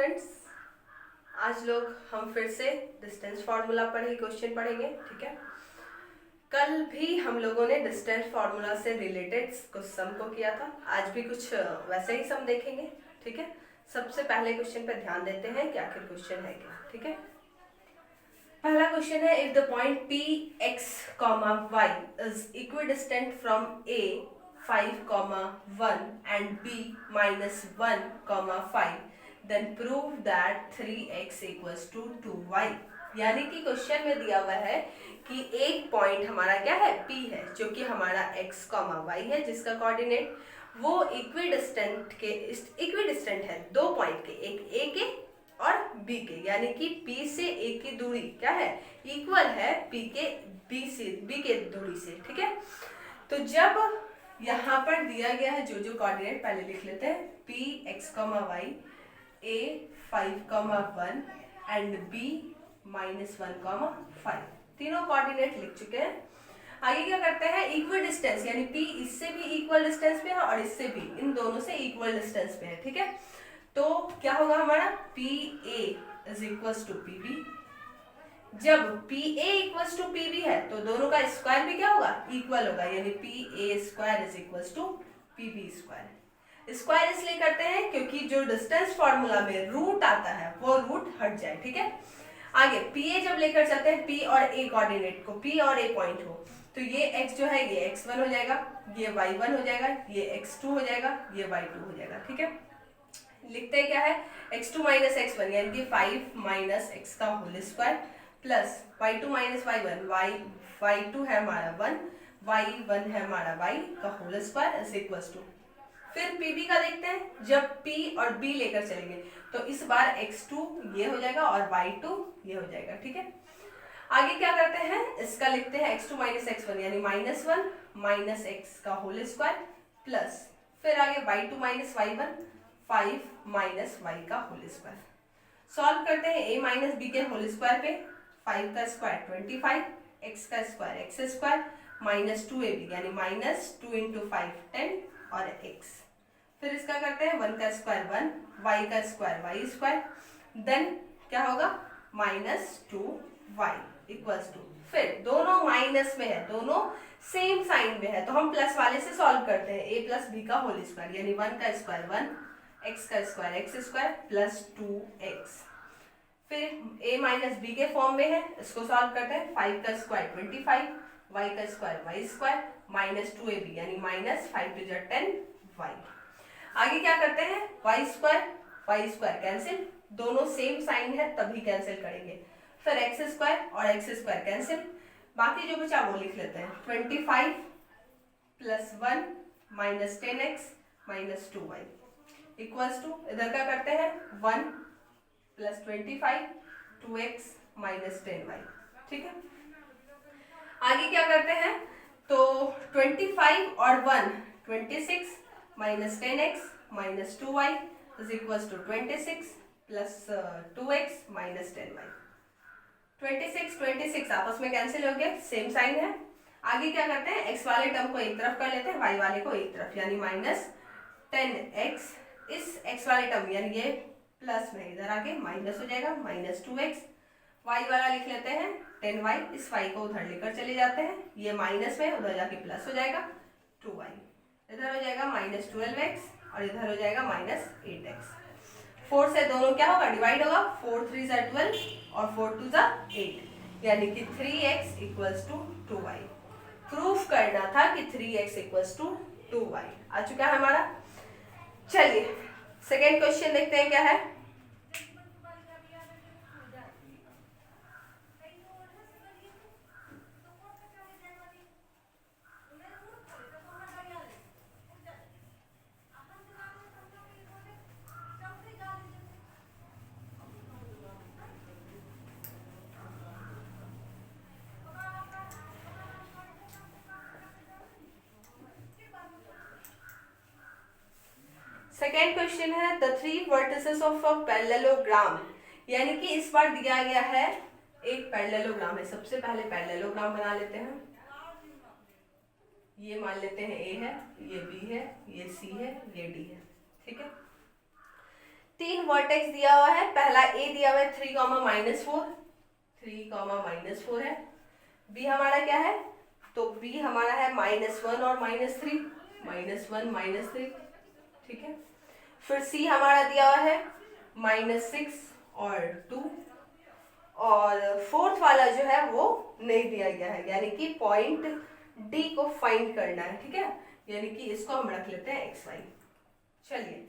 Students, आज लोग हम फिर से डिस्टेंस फार्मूला पर ही क्वेश्चन पढ़ेंगे। ठीक है, कल भी हम लोगों ने डिस्टेंस फार्मूला से रिलेटेड कुछ सम को किया था, आज भी कुछ वैसे ही सम देखेंगे। ठीक है, सबसे पहले क्वेश्चन पर ध्यान देते हैं कि आखिर क्वेश्चन है क्या। ठीक है, पहला क्वेश्चन है, if the point P X comma Y is equidistant from A 5, 1 and b -1, 5 then prove that 3x equals to 2y। यानी कि क्वेश्चन में दिया हुआ है कि एक पॉइंट हमारा क्या है, P है, जो कि हमारा x, y है, जिसका कोऑर्डिनेट वो इक्विडिस्टेंट है दो पॉइंट के, एक A के और B के, यानी कि P से A की दूरी क्या है, इक्वल है P के B के दूरी से। ठीक है, तो जब यहाँ पर दिया गया है जो कोऑर्डिनेट पहले लिख लेते हैं, P x, y A 5, 1 and B -1, 5 तीनों कोऑर्डिनेट लिख चुके हैं। आगे क्या करते हैं, इक्वल डिस्टेंस, यानी P इससे भी इक्वल डिस्टेंस पे है और इससे भी, इन दोनों से इक्वल डिस्टेंस पे है। ठीक है, तो क्या होगा हमारा PA is equals to PB। जब PA इक्वल्स टू PB है तो दोनों का स्क्वायर भी क्या होगा, इक्वल होगा, यानी PA square is equals to PB square. Square इसलिए करते हैं क्योंकि जो डिस्टेंस फार्मूला में रूट आता है वो रूट हट जाए। ठीक है, आगे PA जब लेकर चलते हैं P और A कोऑर्डिनेट को, P और A पॉइंट हो, तो ये x जो है ये x1 हो जाएगा, ये y1 हो जाएगा, ये x2 हो जाएगा, ये y2 हो जाएगा। ठीक है, लिखते हैं क्या है, x2 माइनस x1 यानी कि 5 माइनस x का whole square plus y2 minus y1, y2 है हमारा 1, y1 है हमारा y का whole square is equals to, फिर PB का देखते हैं, जब P और B लेकर चलेंगे तो इस बार x2 ये हो जाएगा और y2 ये हो जाएगा। ठीक है, आगे क्या करते हैं, इसका लिखते हैं x2 माइनस x1 यानी -1 माइनस x का होल स्क्वायर प्लस फिर आगे y2 minus y1 5 minus y का होल स्क्वायर। सॉल्व करते हैं a माइनस b के होल स्क्वायर पे, 5 का स्क्वायर 25, x का square x square minus 2ab यानी -2 × 5 10 और x। फिर इसका करते हैं 1 का स्क्वायर 1, y का स्क्वायर y स्क्वायर, देन क्या होगा -2y इक्वल्स टू, फिर दोनों माइनस में है, दोनों सेम साइन में है, तो हम प्लस वाले से सॉल्व करते हैं, a प्लस बी का होल स्क्वायर यानी 1 का स्क्वायर 1, x का square x square plus 2x। फिर a माइनस बी के फॉर्म में है, इसको सॉल्व करते हैं, 5 का स्क्वायर 25, y का square y square minus 2ab यानी -5 × 10y। आगे क्या करते हैं, y स्क्वायर कैंसिल, दोनों सेम साइन है तभी कैंसिल करेंगे, फिर x स्क्वायर और x स्क्वायर कैंसिल, बाकी जो बचा वो लिख लेते हैं, 25 plus 1 minus 10x minus 2y equals to, इधर क्या करते हैं 1 प्लस 25 2x माइनस 10y। ठीक है, आगे क्या करते हैं, तो 25 और 1 26 minus 10x minus 2y is equals to 26 plus 2x minus 10y। 26 आपस में कैंसिल हो गए, सेम साइन है। आगे क्या करते हैं, x वाले टर्म को एक तरफ कर लेते हैं, y वाले को एक तरफ, यानी -10x, इस x वाले टर्म यानी ये प्लस में इधर आके माइनस हो जाएगा -2x, y वाला लिख लेते हैं 10y, इस y को उधर लेकर चले जाते हैं, ये माइनस में उधर जाके प्लस हो जाएगा 2y, इधर हो जाएगा -12x और इधर हो जाएगा -8x। 4 से दोनों क्या होगा, डिवाइड होगा, 4 3 = 12 और 4 2 = 8 यानी कि 3x equals to 2y। Proof करना था कि 3x इक्वल्स टू 2y। आ चुका है हमारा। चलिए सेकेंड क्वेश्चन देखते हैं क्या है। सेकेंड क्वेश्चन है, the 3 vertices of a parallelogram, यानी कि इस बार दिया गया है एक पैरेललोग्राम है। सबसे पहले पैरेललोग्राम बना लेते हैं, ये मान लेते हैं A है, ये B है, ये C है, ये D है। ठीक है, तीन वर्टेक्स दिया हुआ है, पहला ए दिया हुआ है 3, -4, 3, -4 है। बी हमारा क्या है, तो बी हमारा है -1 और -3, -1 -3, ठीक है। फिर सी हमारा दिया हुआ है -6 और 2, और फोर्थ वाला जो है वो नहीं दिया गया है, यानी कि पॉइंट डी को फाइंड करना है, ठीक है। यानी कि इसको हम रख लेते हैं xy। चलिए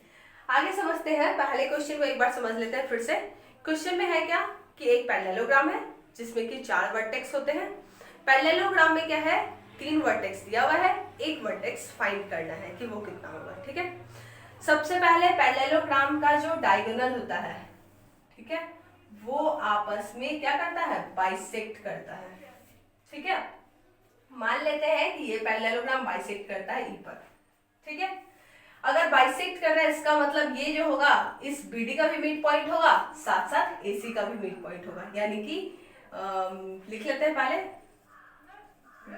आगे समझते हैं, पहले क्वेश्चन को एक बार समझ लेते हैं फिर से। क्वेश्चन में है क्या कि एक पैरेललोग्राम है जिसमें कि 4 वर्टेक्स होते हैं। पैरेललोग्राम में क्या है, 3 वर्टेक्स दिया हुआ है, एक वर्टेक्स फाइंड करना है कि वो कितना होगा, ठीक है। सबसे पहले पैरेललोग्राम का जो डायगोनल होता है, ठीक है, वो आपस में क्या करता है, बाइसेक्ट करता है, ठीक है। मान लेते हैं कि ये पैरेललोग्राम बाइसेक्ट करता है ई पर, ठीक है। अगर बाइसेक्ट कर रहा है इसका मतलब ये जो होगा, इस बीडी का भी मिड पॉइंट होगा, साथ साथ एसी का भी मिड पॉइंट होगा, यानी कि लिख लेते हैं पहले,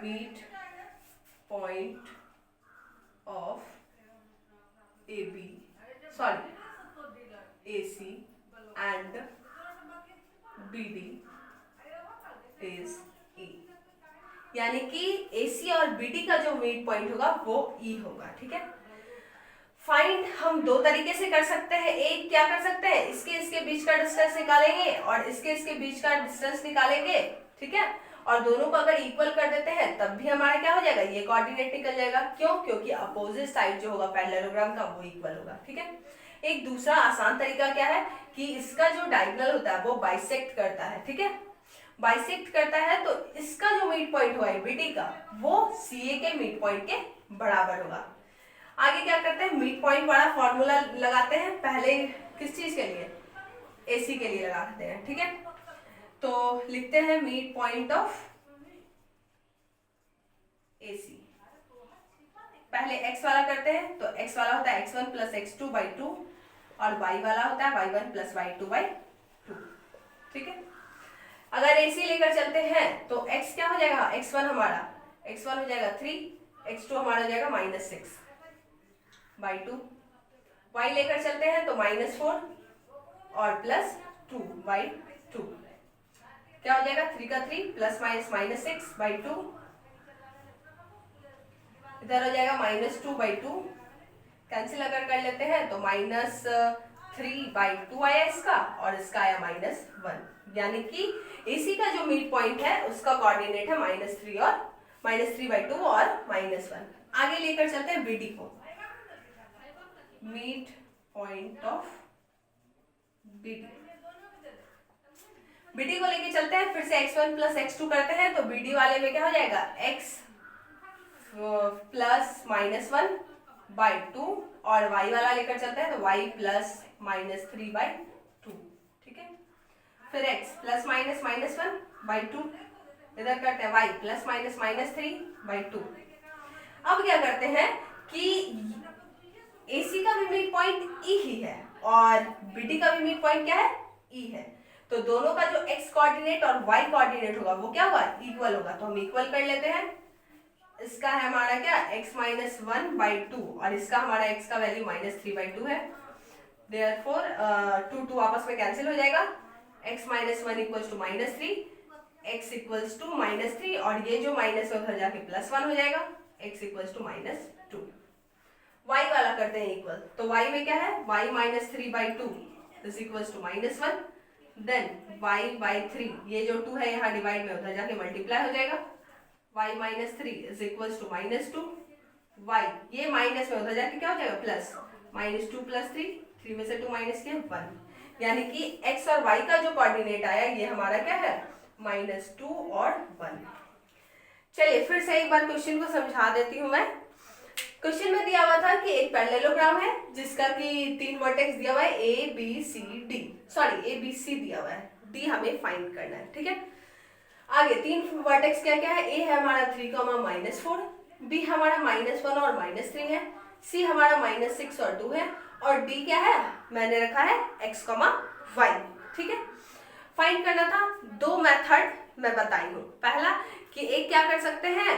mid point of A B, sorry AC and BD is E, यानी कि एसी और बीडी का जो मिड पॉइंट होगा वो ई होगा, ठीक है। फाइंड हम दो तरीके से कर सकते हैं। एक क्या कर सकते हैं, इसके बीच का डिस्टेंस निकालेंगे और इसके बीच का डिस्टेंस निकालेंगे, ठीक है। और दोनों को अगर इक्वल कर देते हैं तब भी हमारा क्या हो जाएगा, ये कोऑर्डिनेट निकल जाएगा। क्यों, क्योंकि अपोजिट साइड जो होगा पैरेललोग्राम का वो इक्वल होगा, ठीक है। एक दूसरा आसान तरीका क्या है कि इसका जो डायगोनल होता है वो बाइसेक्ट करता है, ठीक है। बाइसेक्ट करता है तो इसका जो मिड पॉइंट हुआ है बीडी का, वो सीए के मिड पॉइंट के बराबर होगा। आगे क्या करते हैं, मिड पॉइंट वाला फॉर्मूला लगाते हैं पहले, किस चीज के लिए, एसी के लिए लगाते हैं, ठीक है। तो लिखते हैं मिड पॉइंट ऑफ एसी। पहले x वाला करते हैं, तो x वाला होता है x1 + x2/2 और y वाला होता है y1 + y2/2, ठीक है। अगर एसी लेकर चलते हैं तो x क्या हो जाएगा, x1 हो जाएगा 3, x2 हमारा हो जाएगा -6/2, y लेकर चलते हैं तो -4 और +2/2, क्या हो जाएगा 3 का 3 ± -6/2, इधर हो जाएगा -2/2, कैंसिल अगर कर लेते हैं तो -3/2 आया इसका और इसका आया -1, यानी कि एसी का जो मिड पॉइंट है उसका कोऑर्डिनेट है -3 और -3/2 और -1। आगे लेकर चलते हैं बीडी को, मिड पॉइंट ऑफ बीडी को लेके चलते हैं, फिर से x1 + x2 करते हैं, तो बीडी वाले में क्या हो जाएगा, x + -1/2 और y वाला लेकर चलते हैं तो y + -3/2, ठीक है। फिर x + -1/2, इधर करते हैं y + -3/2। अब क्या करते हैं कि AC का भी मिड पॉइंट E ही है और BD का भी मिड पॉइंट क्या है, E है, तो दोनों का जो x कोऑर्डिनेट और y कोऑर्डिनेट होगा वो क्या होगा, इक्वल होगा। तो हम इक्वल कर लेते हैं, इसका है हमारा क्या x - 1/2 और इसका हमारा x का वैल्यू -3/2 है, देयरफॉर 2 आपस में कैंसिल हो जाएगा, x - 1 = -3, x = -3 और ये जो माइनस में उधर जाके +1 हो जाएगा, x = -2। y वाला करते हैं इक्वल, तो y में क्या है, y - 3/2 = -1, देन y/3, ये जो 2 है यहाँ डिवाइड में उधर जाके मल्टीप्लाई हो जाएगा, y - 3 = -2, y ये माइनस में उधर जाके क्या हो जाएगा प्लस, -2 + 3, 3 में से 2 माइनस किया 1, यानी कि x और y का जो कोऑर्डिनेट आया ये हमारा क्या है, -2 और 1। चलिए फिर से एक बार क्वेश्चन को समझा देती हूँ मैं। क्वेश्चन में दिया हुआ था कि एक पैरेललोग्राम है जिसका कि 3 वर्टेक्स दिया हुआ है A B C D, sorry A B C दिया हुआ है, D हमें फाइंड करना है, ठीक है। आगे 3 वर्टेक्स क्या क्या है, A है हमारा 3, -4, B हमारा -1 और -3 है, C हमारा -6 और 2 है और D क्या है, मैंने रखा है x, y, ठीक है। फाइंड करना था, 2 मेथड मैं बताई हूँ। पहला कि एक क्या कर सकते हैं,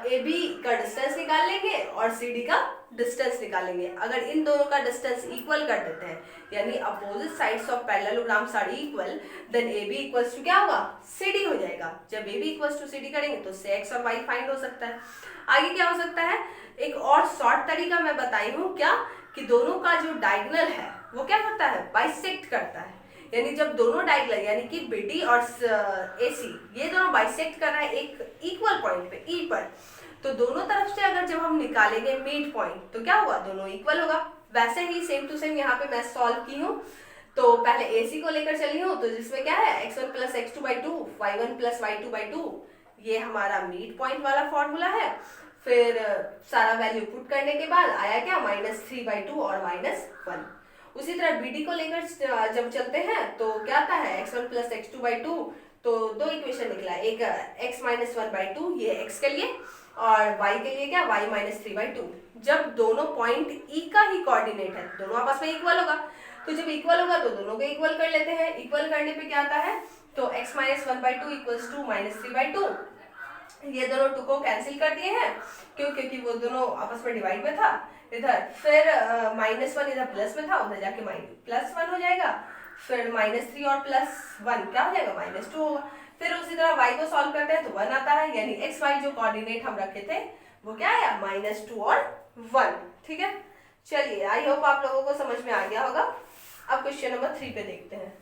ए बी का डिस्टेंस निकाल लेंगे और सी डी का डिस्टेंस निकालेंगे। अगर इन दोनों का डिस्टेंस इक्वल कर देते हैं, यानी opposite sides of parallelograms are equal, then A B equals to क्या होगा, सी डी हो जाएगा। जब A B equals to C D करेंगे तो से एक्स और वाई फाइंड हो सकता है। आगे क्या हो सकता है, एक और शॉर्ट तरीका मैं बताई हूँ, क्या कि दोनों का जो डायगोनल है वो क्या करता है, बाइसेक्ट करता है। यानी जब दोनों डायगोनल यानी कि बीडी और एसी ये दोनों बाइसेक्ट कर रहा है एक इक्वल पॉइंट पे ई पर, तो दोनों तरफ से अगर जब हम निकालेंगे मिड पॉइंट तो क्या होगा, दोनों इक्वल होगा। वैसे ही सेम टू सेम यहाँ पे मैं सॉल्व की हूँ। तो पहले एसी को लेकर चली हूँ, तो जिसमें क्या है x1 plus x2 by 2, y1 plus y2 by 2, ये हमारा मिड पॉइंट वाला फॉर्मूला है। फिर सारा वैल्यू पुट करने के बाद आया क्या, -3/2 और -1। उसी तरह बीडी को लेकर जब चलते हैं तो क्या आता है, x1 प्लस x2 बाई 2, तो दो इक्वेशन निकला, एक x माइनस 1/2 ये x के लिए और y के लिए क्या, y माइनस 3/2। जब दोनों पॉइंट E का ही कोऑर्डिनेट है, दोनों आपस में इक्वल होगा, तो जब इक्वल होगा तो दोनों को इक्वल कर लेते हैं। इक्वल करने पे क्या आता है, तो x माइनस 1/2 इक्वल्स टू -3/2। ये दोनों टू को कैंसिल कर दिए हैं, क्योंकि वो दोनों आपस में डिवाइड में था इधर। फिर -1 इधर प्लस में था, उधर जाके +1 हो जाएगा। फिर -3 और +1 क्या हो जाएगा, -2 होगा। फिर उसी तरह y को सॉल्व करते हैं तो 1 आता है, यानी x y जो कोऑर्डिनेट हम रखे थे वो क्या आया, -2 और 1। ठीक है, चलिए आई होप आप लोगों को समझ में आ गया होगा। अब क्वेश्चन नंबर 3 पे देखते हैं।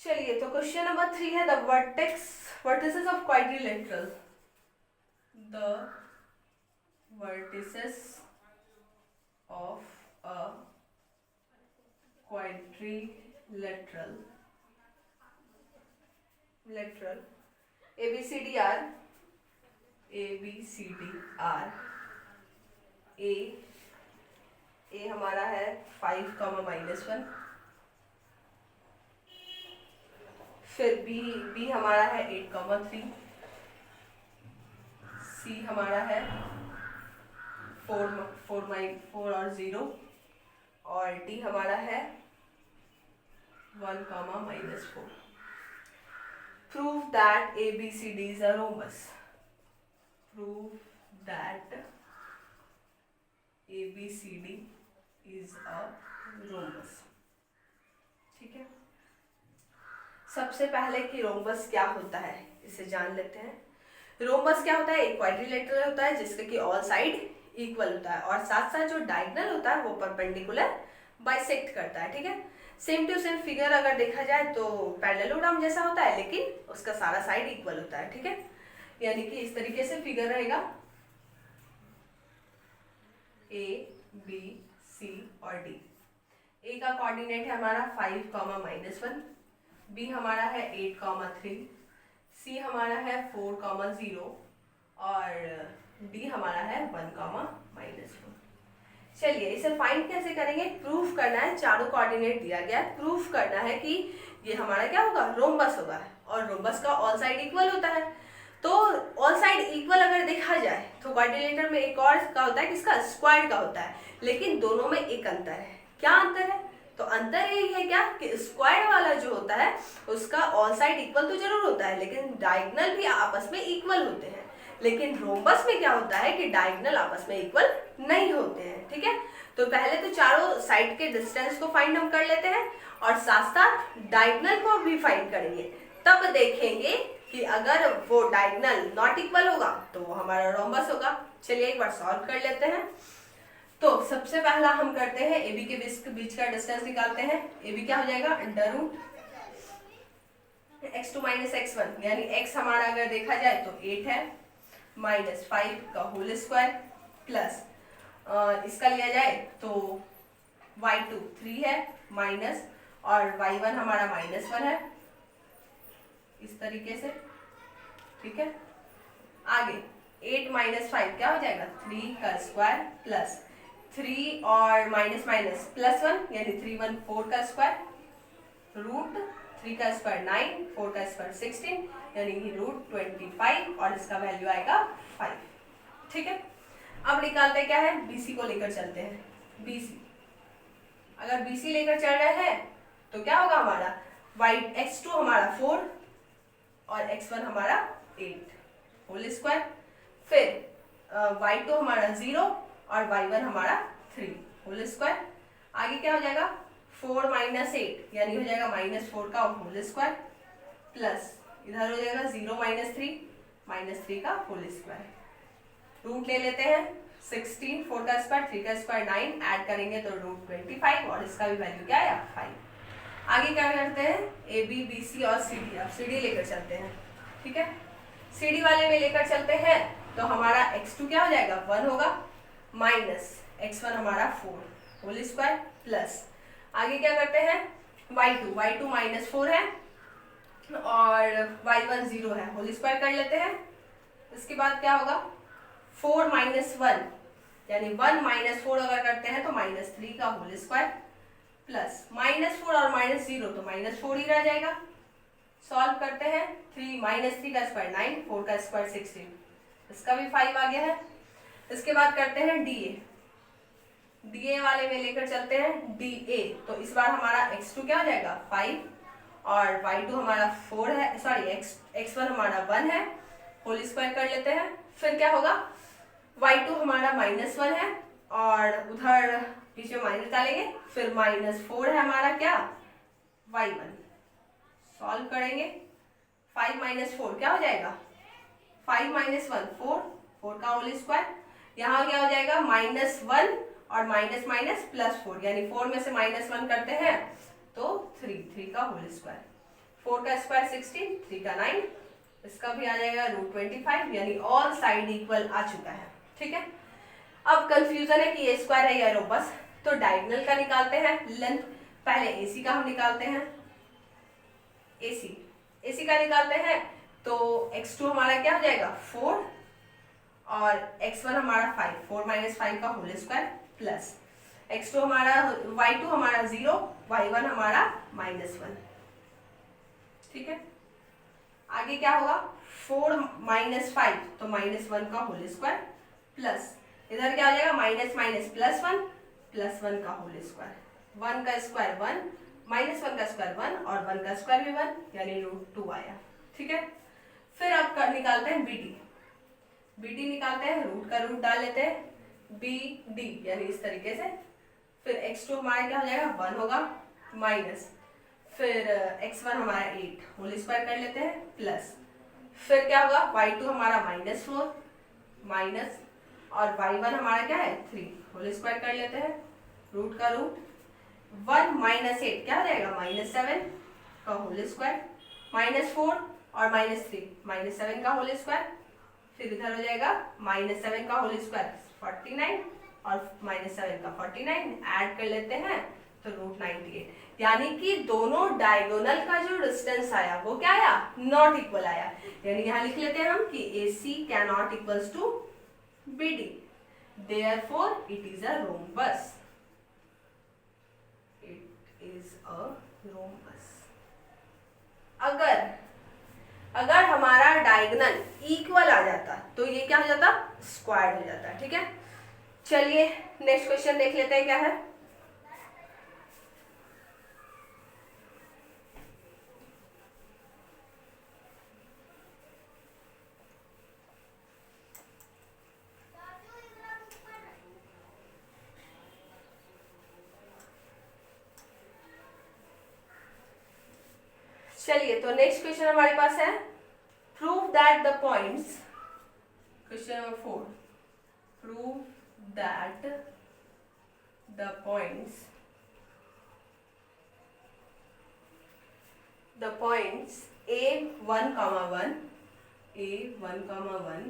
चलिए, तो क्वेश्चन नंबर 3 है, the vertices of quadrilateral, the vertices of a quadrilateral ABCD are A हमारा है 5, -1। फिर बी हमारा है 8, 3। सी हमारा है 4 और 0, और डी हमारा है 1, -4। Prove that ABCD is a rhombus. Prove that ABCD is a rhombus. ठीक है, सबसे पहले कि रोम्बस क्या होता है इसे जान लेते हैं। रोम्बस क्या होता है, एक क्वाड्रिलेटरल होता है जिसका कि ऑल साइड इक्वल होता है और साथ साथ जो डायगोनल होता है वो परपेंडिकुलर बाइसेक्ट करता है। ठीक है, सेम टू सेम फिगर अगर देखा जाए तो पैरेललोग्राम जैसा होता है, लेकिन उसका सारा साइड इक्वल होता है। ठीक है, यानी कि इस तरीके से फिगर रहेगा, A B C और D। A का कोऑर्डिनेट है हमारा 5, -1। बी हमारा है 8, 3। सी हमारा है 4, 0 और डी हमारा है 1, -4। चलिए इसे फाइंड कैसे करेंगे, प्रूफ करना है। चारों कोऑर्डिनेट दिया गया है, प्रूफ करना है कि ये हमारा क्या होगा, रोम्बस होगा, और रोम्बस का ऑल साइड इक्वल होता है। तो ऑल साइड इक्वल अगर देखा जाए तो क्वाड्रिलेटरल में एक और का होता है, किसका, स्क्वायर का होता है, लेकिन दोनों में एक अंतर है। क्या अंतर है, तो अंतर यही है क्या कि स्क्वायर वाला जो होता है उसका ऑल साइड इक्वल तो जरूर होता है, लेकिन डायगोनल भी आपस में इक्वल होते हैं। लेकिन रोम्बस में क्या होता है कि डायगोनल आपस में इक्वल नहीं होते हैं। ठीक है, तो पहले तो चारों साइड के डिस्टेंस को फाइंड हम कर लेते हैं और साथ साथ डायगोनल को भी फाइंड करेंगे, तब देखेंगे कि अगर वो डायगोनल नॉट इक्वल होगा तो वो हमारा रोम्बस होगा। चलिए एक बार सॉल्व कर लेते हैं। तो सबसे पहला हम करते हैं AB के बीच का डिस्टेंस निकालते हैं। AB क्या हो जाएगा, √(x2 - x1), यानी x हमारा अगर देखा जाए तो 8 है, -5 का होल स्क्वायर प्लस इसका लिया जाए तो y2 3 है माइनस, और y1 हमारा -1 है, इस तरीके से। ठीक है, आगे 8 - 5 क्या हो जाएगा, 3 का स्क्वायर प्लस 3 और माइनस +1 यानी 3, 1, 4 का स्क्वायर √3 3 का स्क्वायर 9, 4 का स्क्वायर 16, यानी कि √25 और इसका वैल्यू आएगा 5। ठीक है, अब निकालते क्या है, बीसी को लेकर चलते हैं। बीसी, अगर बीसी लेकर चल रहे हैं तो क्या होगा हमारा, x2 हमारा 4 और x1 हमारा 8 होल स्क्वायर, फिर y2 हमारा 0 और y1 हमारा 3 होल स्क्वायर। आगे क्या हो जाएगा, 4 माइनस 8 यानी हो जाएगा -4 का होल स्क्वायर, प्लस इधर हो जाएगा 0 माइनस 3 का होल स्क्वायर। रूट ले लेते हैं, 16, 4 का स्क्वायर 3 का स्क्वायर 9, ऐड करेंगे तो √25 और इसका भी वैल्यू क्या आया 5। आगे क्या करते हैं, ए बी बी सी और सी डी, अब सी डी लेकर चलते हैं। ठीक है, सी डी वाले में लेकर चलते हैं तो हमारा x2 क्या हो जाएगा 1 होगा, माइनस x1 हमारा 4 होल स्क्वायर, प्लस आगे क्या करते हैं, y2 -4 है और y1 0 है, होल स्क्वायर कर लेते हैं। इसके बाद क्या होगा, 4 माइनस 1 यानी 1 माइनस 4 अगर करते हैं तो -3 का होल स्क्वायर, प्लस -4 और -0 तो -4 ही रह जाएगा। सॉल्व करते हैं, 3 का स्क्वायर 9, 4 का स्क्वायर 16, इसका भी 5 आ गया है। इसके बाद करते हैं डीए वाले में लेकर चलते हैं, डीए तो इस बार हमारा x2 क्या हो जाएगा 5 और y2 हमारा 4 है, सॉरी x1 हमारा 1 है, होल स्क्वायर कर लेते हैं। फिर क्या होगा, y2 हमारा -1 है और उधर पीछे माइनस डालेंगे, फिर -4 है हमारा क्या y1, सॉल्व करेंगे, 5 - 4 क्या हो जाएगा, 5 - 1 4 का होल स्क्वायर, यहाँ क्या हो जाएगा -1 और माइनस +4 यानी 4 में से -1 करते हैं तो 3 का होल स्क्वायर, 4 का स्क्वायर 16, 3 का 9, इसका भी आ जाएगा √25 यानी ऑल साइड इक्वल आ चुका है। ठीक है, अब कंफ्यूजन है कि ये स्क्वायर है या रोबस, तो डायगोनल का निकालते हैं लेंथ, पहले एसी का हम निकालते हैं। एसी का निकालते हैं तो x2 हमारा क्या हो जाएगा 4 और x1 हमारा 5, 4 - 5 का होल स्क्वायर, प्लस x2 हमारा y2 हमारा 0, y1 हमारा -1। ठीक है, आगे क्या होगा, 4 - 5 तो -1 का होल स्क्वायर, प्लस इधर क्या हो जाएगा माइनस +1 का होल स्क्वायर, 1 का स्क्वायर 1, -1 का स्क्वायर 1 और 1 का स्क्वायर भी 1 यानी √2 आया। ठीक है, फिर अब निकालते हैं बीडी निकालते हैं, रूट का रूट डाल लेते हैं, BD यानी इस तरीके से, फिर x2 हमारा क्या हो जाएगा 1 होगा, माइनस फिर x1 हमारा 8 होल स्क्वायर कर लेते हैं, प्लस फिर क्या होगा y2 हमारा -4 माइनस और y1 हमारा क्या है 3 होल स्क्वायर कर लेते हैं, रूट का रूट 1 - 8 क्या हो जाएगा -7 का होल स्क्वायर, -4 और -3 -7 का होल स्क्वायर, फिर इधर हो जाएगा -7 का होल स्क्वायर 49 और -7 का 49, ऐड कर लेते हैं तो √98, यानी कि दोनों डायगोनल का जो डिस्टेंस आया वो क्या आया, नॉट इक्वल आया। यानी यहाँ लिख लेते हैं हम कि AC can not equals to BD, therefore it is a rhombus, it is a rhombus। अगर हमारा डायगोनल इक्वल आ जाता तो ये क्या हो जाता, स्क्वायर हो जाता। ठीक है, चलिए नेक्स्ट क्वेश्चन देख लेते हैं क्या है। चलिए तो नेक्स्ट क्वेश्चन हमारे पास है, prove that the points, question number 4, prove that the points A1, 1,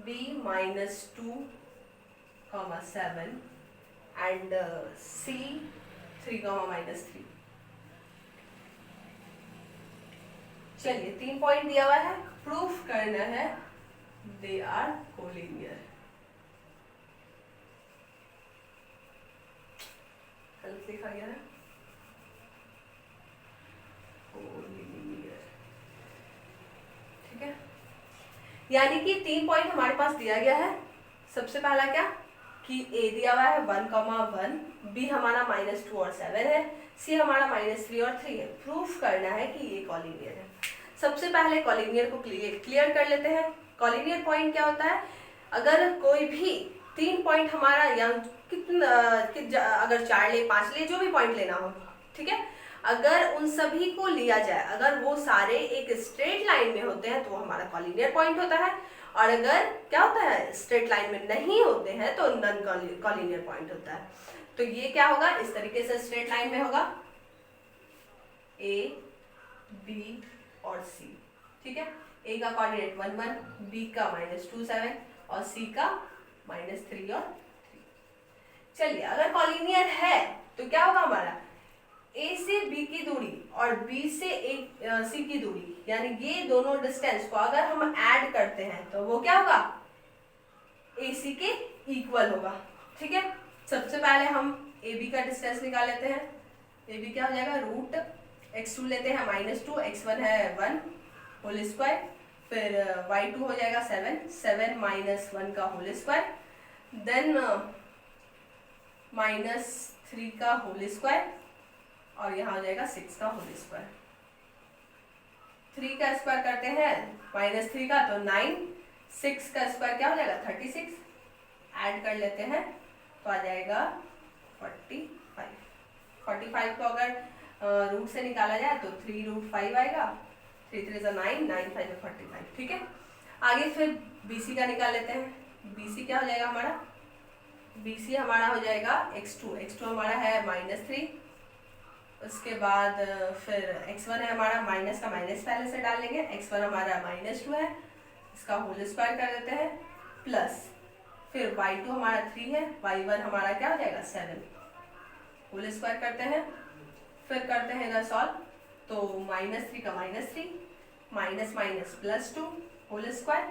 B -2, 7 and C 3, -3। चलिए 3 पॉइंट दिया हुआ है, प्रूफ करना है दे आर कोलिनियर। गलत लिखा गया है, यानी कि 3 पॉइंट हमारे पास दिया गया है। सबसे पहला क्या कि ए दिया हुआ है 1,1, बी हमारा -2 और 7 है, सी हमारा -3 और 3 है। प्रूफ करना है कि ये कॉलीनियर है। सबसे पहले कॉलीनियर को क्लियर कर लेते हैं। कॉलीनियर पॉइंट क्या होता है, अगर कोई भी 3 पॉइंट हमारा या कितना अगर 4 ले 5 ले जो भी पॉइंट लेना हो, ठीक है, अगर उन सभी को लिया जाए, अगर वो सारे एक स्ट्रेट लाइन में होते हैं तो वो हमारा कॉलीनियर पॉइंट होता है, और अगर क्या होता है स्ट्रेट लाइन में नहीं होते हैं तो नॉन कॉलीनियर पॉइंट होता है। तो ये क्या होगा, इस तरीके से स्ट्रेट लाइन में होगा ए बी और सी, ठीक है। ए का कोऑर्डिनेट 1 1, बी का -2 7 और सी का -3 और 3। चलिए अगर कॉलीनियर है तो क्या होगा हमारा, ए से बी की दूरी और बी से सी की दूरी, यानी ये दोनों डिस्टेंस को अगर हम ऐड करते हैं तो वो क्या होगा, ए सी के इक्वल होगा, ठीक है। सबसे पहले हम ए बी का डिस्टेंस निकाल लेते हैं। ए बी क्या हो जाएगा, √x2 लेते हैं -2, x1 है 1 होल स्क्वायर, फिर y2 हो जाएगा 7 7 -1 का होल स्क्वायर, देन -3 का होल स्क्वायर, और यहाँ हो जाएगा 6 का होल स्क्वायर। 3 का स्क्वायर करते हैं -3 का तो 9, 6 का स्क्वायर क्या हो जाएगा 36, ऐड कर लेते हैं तो आ जाएगा 45। 45 को अगर रूट से निकाला जाए तो 3√5 आएगा, 3 3 9 9 5 45, ठीक है। आगे फिर BC का निकाल लेते हैं। BC क्या हो जाएगा हमारा, BC हमारा हो जाएगा x2 हमारा है -3, उसके बाद फिर x1 है हमारा, माइनस का माइनस पहले से डाल लेंगे, x1 हमारा -2 है, इसका होल स्क्वायर कर देते हैं, प्लस फिर y2 हमारा 3 है, y1 हमारा क्या हो जाएगा 7, होल स्क्वायर करते हैं, फिर करते हैं इधर सॉल्व, तो -3 का -3, minus minus +2 whole square,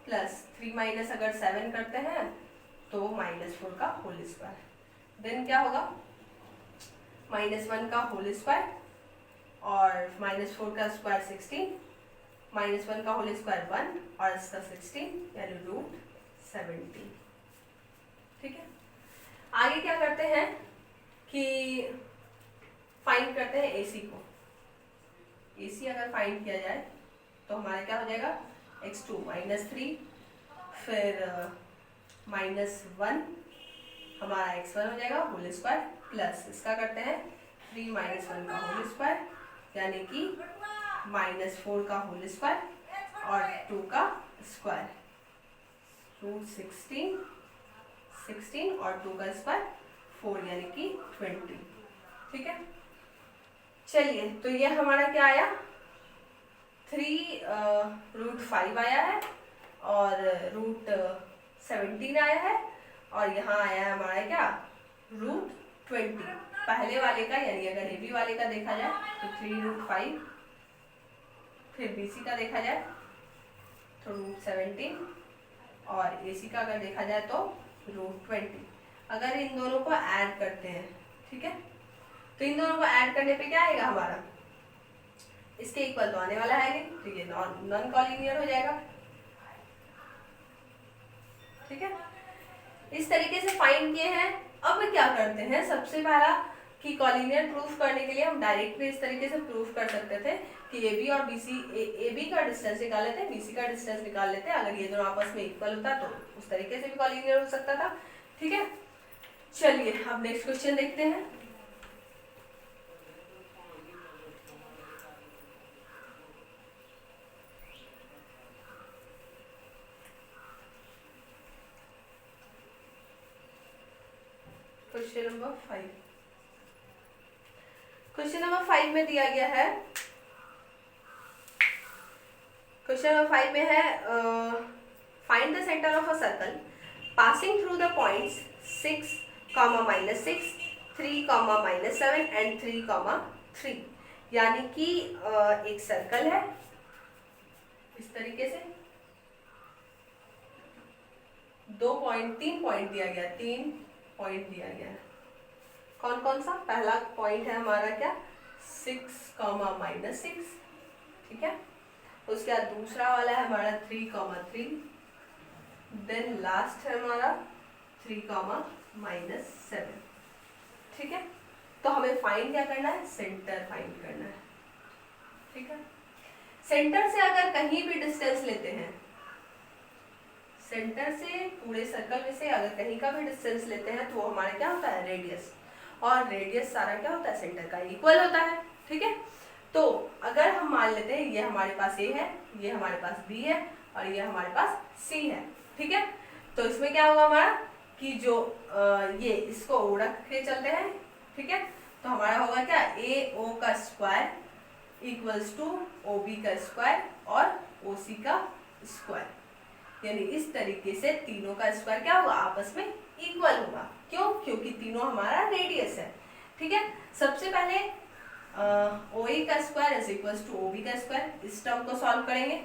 plus 3 अगर 7 करते हैं तो -4 का होल स्क्वायर, देन क्या होगा -1 का होल स्क्वायर और -4 का स्क्वायर 16, -1 का होल स्क्वायर 1 और इसका 16 यानी √17, ठीक है। आगे क्या करते हैं कि फाइंड करते हैं AC को। AC अगर फाइंड किया जाए तो हमारा क्या हो जाएगा, x2 -3, फिर -1 हमारा x1 हो जाएगा होल स्क्वायर, प्लस इसका करते हैं 3 -1 का होल स्क्वायर यानी कि -4 का होल स्क्वायर और 2 का स्क्वायर, √16 और 2 का स्क्वायर 4 यानी कि 20, ठीक है। चलिए तो ये हमारा क्या आया, 3√5 आया है और √17 आया है, और यहाँ आया है हमारा क्या √20। पहले वाले का यानी अगर AB वाले का देखा जाए तो 3√5, फिर BC का देखा जाए तो √17 और AC का अगर देखा जाए तो √20। अगर इन दोनों को ऐड करते हैं, ठीक है, तो इन दोनों को ऐड करने पे क्या आएगा हमारा, इसके इक्वल तो आने वाला है नहीं, तो ये नॉन कॉलीनियर हो जाएगा, ठीक है। इस तरीके से फाइंड किए हैं। अब क्या करते हैं, सबसे पहला कि कॉलीनियर प्रूफ करने के लिए हम डायरेक्ट भी इस तरीके से प्रूफ कर सकते थे कि AB और BC, AB का डिस्टेंस निकाल लेते हैं, BC का डिस्टेंस निकाल लेते हैं, अगर ये दोनों आपस में इक्वल होता तो उस तरीके से भी कॉलीनियर हो सकता था, ठीक है। चलिए अब नेक्स्ट क्वेश्चन देखते हैं। Question number 5। क्वेश्चन नंबर 5 में दिया गया है, क्वेश्चन नंबर 5 में है find the centre of a circle passing through the points 6, -6, 3, -7 and 3, 3। यानी कि एक सर्कल है इस तरीके से, 3 पॉइंट दिया गया, 3 पॉइंट दिया गया है। कौन कौन सा, पहला पॉइंट है हमारा क्या 6, -6, ठीक है। उसके बाद दूसरा वाला है हमारा 3,3, देन लास्ट है हमारा 3,-7। ठीक है, तो हमें फाइंड क्या करना है, सेंटर फाइंड करना है। ठीक है, सेंटर से अगर कहीं भी डिस्टेंस लेते हैं, सेंटर से पूरे सर्कल में से अगर कहीं का भी डिस्टेंस लेते हैं तो वो हमारा क्या होता है, रेडियस, और रेडियस सारा क्या होता है, सेंटर का इक्वल होता है। ठीक है, तो अगर हम मान लेते हैं ये हमारे पास ए है, ये हमारे पास बी है और ये हमारे पास सी है। ठीक है, तो इसमें क्या होगा हमारा कि जो ये इसको रख के चलते हैं। ठीक है, तो हमारा होगा क्या, ए ओ का square equals to O B का स्क्वायर और ओ सी का स्क्वायर, यानी इस तरीके से तीनों का स्क्वायर क्या होगा, आपस में इक्वल होगा। क्यों, क्योंकि तीनों हमारा रेडियस है। ठीक है, सबसे पहले ओ ए का square is equals to O B का स्क्वायर, इस टर्म को सॉल्व करेंगे।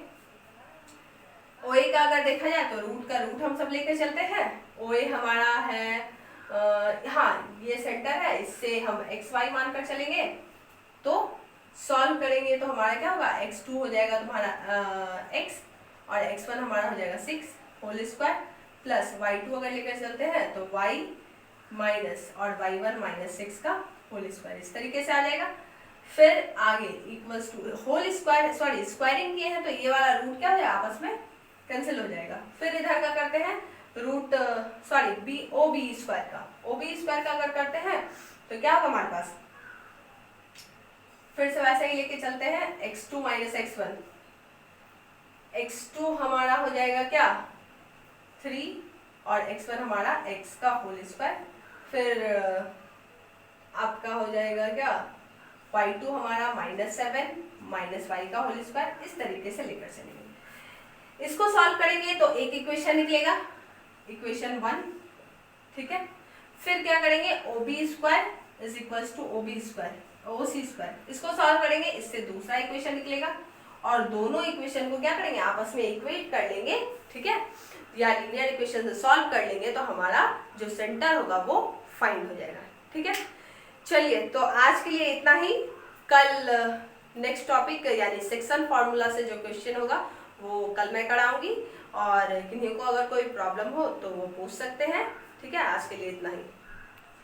ओ ए का अगर देखा जाए तो रूट का रूट हम सब लेके चलते हैं। ओ ए हमारा है हाँ ये सेंटर है, इससे हम एक्स वाई मानकर चलेंगे, तो सॉल्व करेंगे तो हमारा क्या होगा, x2 हो जाएगा तुम्हारा x और x1 हमारा हो जाएगा 6 होल स्क्वायर प्लस y2 अगर लेकर चलते हैं तो y माइनस और y1 माइनस 6 का होल स्क्वायर, इस तरीके से आ जाएगा। फिर आगे equals to whole square, sorry squaring किए हैं तो ये वाला रूट क्या हो जाएगा, आपस में कैंसिल हो जाएगा। फिर इधर का करते हैं root sorry B O B square का, ओ बी स्क्वायर का अगर करते हैं तो क्या होगा हमारे पास, फिर से वैसे ही लेके चलते हैं x2 माइनस x1, x2 हमारा हो जाएगा क्या 3 और x1 हमारा x का होल स्क्वायर, फिर आपका हो जाएगा क्या y2 हमारा -7 माइनस y का होल स्क्वायर, इस तरीके से लेकर चलेंगे। इसको सॉल्व करेंगे तो एक इक्वेशन निकलेगा, इक्वेशन 1। ठीक है, फिर क्या करेंगे, O B square is equals to O B square O C square, इसको सॉल्व करेंगे, इससे दूसरा इक्वेशन निकलेगा और दोनों इक्वेशन को क्या करेंगे, आपस में इक्वेट कर लेंगे। ठीक है, या लीनियर इक्वेशन से सॉल्व कर लेंगे तो हमारा जो सेंटर होगा वो फाइंड हो जाएगा। ठीक है, चलिए तो आज के लिए इतना ही। कल नेक्स्ट टॉपिक यानी सेक्शन फॉर्मूला से जो क्वेश्चन होगा वो कल मैं कराऊंगी, और किन्हीं को अगर कोई प्रॉब्लम हो तो वो पूछ सकते हैं। ठीक है, आज के लिए इतना ही।